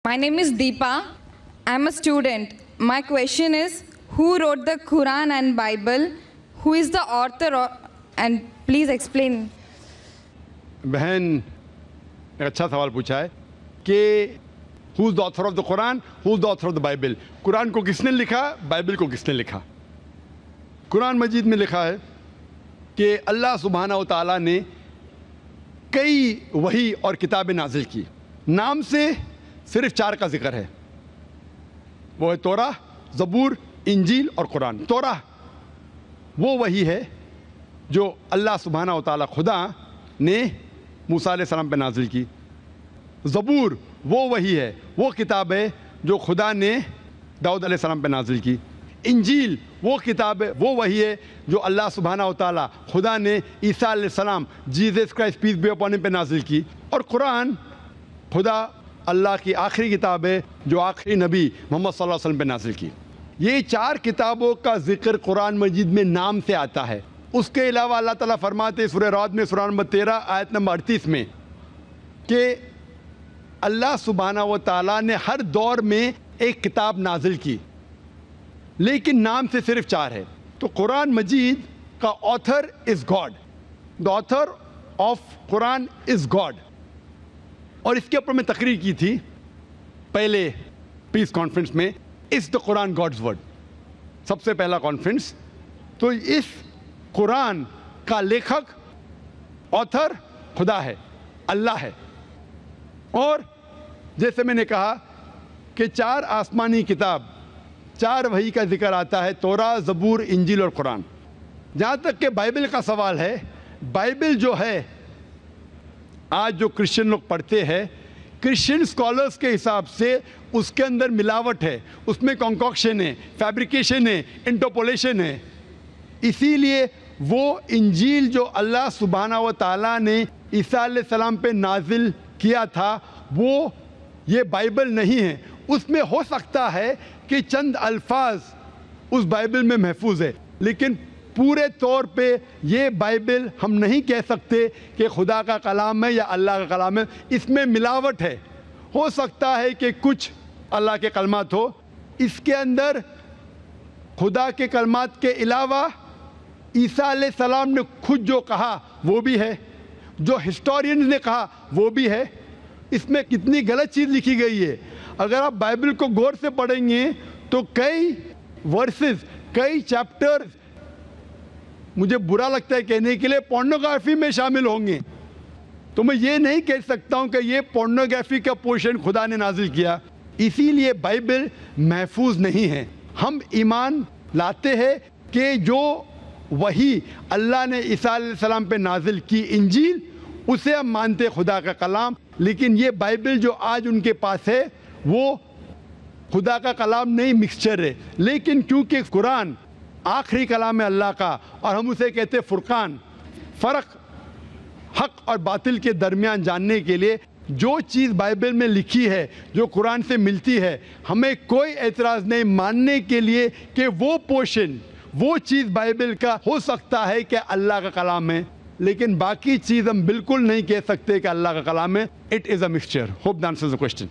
My name is Deepa. I'm a student. My question is, who wrote the Quran and Bible? Who is the author? And please explain. बहन एक अच्छा सवाल पूछा है कि who is the author of the Quran, who is the author of the Bible. Quran को किसने लिखा, बाइबल को किसने लिखा। कुरान मजीद में लिखा है कि अल्लाह सुब्हाना व तआला ने कई वही और किताबें नाजिल की। नाम से सिर्फ 4 का जिक्र है, वो है तौरा, ज़बूर, इंजील और कुरान। तौरा वो वही है जो अल्लाह सुब्हाना व तआला खुदा ने मूसा अलैहिस्सलाम पे नाजिल की। ज़बूर वो वही है, वो किताब है जो खुदा ने दाऊद अलैहिस्सलाम पे नाजिल की। इंजील वो किताब है, वो वही है जो अल्लाह सुब्हाना व तआला खुदा ने ईसा अलैहिस्सलाम, Jesus Christ peace be upon him पे नाजिल की। और कुरान खुदा अल्लाह की आखिरी किताब है जो आखिरी नबी मोहम्मद सल्लल्लाहु अलैहि वसल्लम पे नाजिल की। ये 4 किताबों का जिक्र कुरान मजीद में नाम से आता है। उसके अलावा अल्लाह ताला फरमाते सूरह राद में सूरा नंबर 13 आयत नंबर 38 में कि अल्लाह सुब्हाना व तआला ने हर दौर में एक किताब नाजिल की, लेकिन नाम से सिर्फ 4 है। तो कुरान मजीद का author is God, the author of Quran is God. और इसके ऊपर मैं तकरीर की थी पहले पीस कॉन्फ्रेंस में, is the Quran God's word, सबसे पहला कॉन्फ्रेंस। तो इस कुरान का लेखक, ऑथर खुदा है, अल्लाह है। और जैसे मैंने कहा कि 4 आसमानी किताब, 4 वही का जिक्र आता है, तौरा, ज़बूर, इंजील और कुरान। जहाँ तक कि बाइबल का सवाल है, बाइबल जो है आज जो क्रिश्चियन लोग पढ़ते हैं, क्रिश्चियन स्कॉलर्स के हिसाब से उसके अंदर मिलावट है, उसमें कॉन्कॉक्शन है, फैब्रिकेशन है, इंटरपोलेशन है। इसीलिए वो इंजील जो अल्लाह सुब्हाना व तआला ने ईसा अलैहिस्सलाम पे नाजिल किया था, वो ये बाइबल नहीं है। उसमें हो सकता है कि चंद अल्फाज उस बाइबल में महफूज है, लेकिन पूरे तौर पे ये बाइबल हम नहीं कह सकते कि खुदा का कलाम है या अल्लाह का कलाम है। इसमें मिलावट है। हो सकता है कि कुछ अल्लाह के कलमात हो, इसके अंदर खुदा के कलमात के अलावा ईसा अलैहिस्सलाम ने खुद जो कहा वो भी है, जो हिस्टोरियंस ने कहा वो भी है। इसमें कितनी गलत चीज़ लिखी गई है। अगर आप बाइबल को गौर से पढ़ेंगे तो कई वर्सेस, कई चैप्टर्स, मुझे बुरा लगता है कहने के लिए, पोर्नोग्राफी में शामिल होंगे। तो मैं ये नहीं कह सकता हूँ कि ये पोर्नोग्राफी का पोर्शन खुदा ने नाजिल किया। इसीलिए बाइबल महफूज नहीं है। हम ईमान लाते हैं कि जो वही अल्लाह ने ईसा अलैहिस्सलाम पे नाजिल की इंजील, उसे हम मानते खुदा का कलाम। लेकिन ये बाइबल जो आज उनके पास है वो खुदा का कलाम नहीं, मिक्सचर है। लेकिन क्योंकि कुरान आखिरी कलाम है अल्लाह का और हम उसे कहते हैं फुरकान, फ़र्क हक और बातिल के दरमियान जानने के लिए जो चीज़ बाइबल में लिखी है, जो कुरान से मिलती है, हमें कोई एतराज़ नहीं मानने के लिए कि वो पोर्शन, वो चीज़ बाइबल का हो सकता है कि अल्लाह का कलाम है, लेकिन बाकी चीज़ हम बिल्कुल नहीं कह सकते कि अल्लाह का कलाम है। It is a mixture. Hope that answers the question.